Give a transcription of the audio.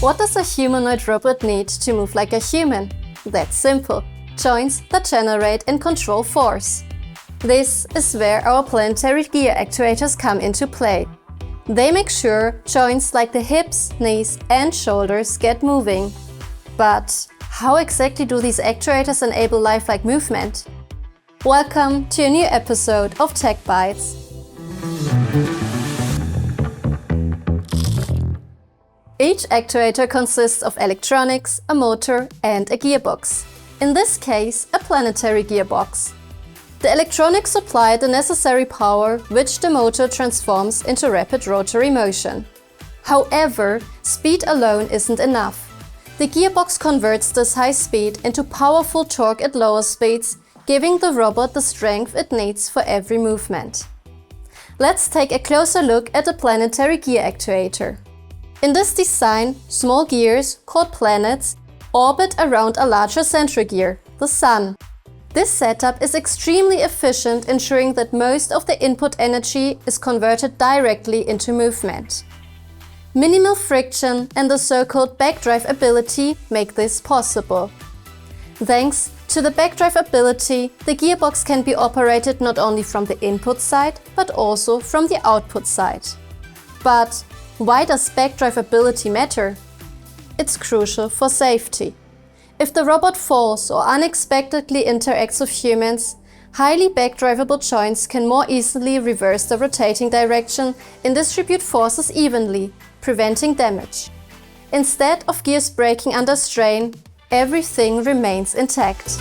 What does a humanoid robot need to move like a human? That's simple. Joints that generate and control force. This is where our planetary gear actuators come into play. They make sure joints like the hips, knees and shoulders get moving. But how exactly do these actuators enable lifelike movement? Welcome to a new episode of Tech Bytes. Each actuator consists of electronics, a motor and a gearbox. In this case, a planetary gearbox. The electronics supply the necessary power, which the motor transforms into rapid rotary motion. However, speed alone isn't enough. The gearbox converts this high speed into powerful torque at lower speeds, giving the robot the strength it needs for every movement. Let's take a closer look at a planetary gear actuator. In this design, small gears, called planets, orbit around a larger central gear, the Sun. This setup is extremely efficient, ensuring that most of the input energy is converted directly into movement. Minimal friction and the so-called backdrive ability make this possible. Thanks to the backdrive ability, the gearbox can be operated not only from the input side, but also from the output side. But why does backdrive ability matter? It's crucial for safety. If the robot falls or unexpectedly interacts with humans, highly backdrivable joints can more easily reverse the rotating direction and distribute forces evenly, preventing damage. Instead of gears breaking under strain, everything remains intact.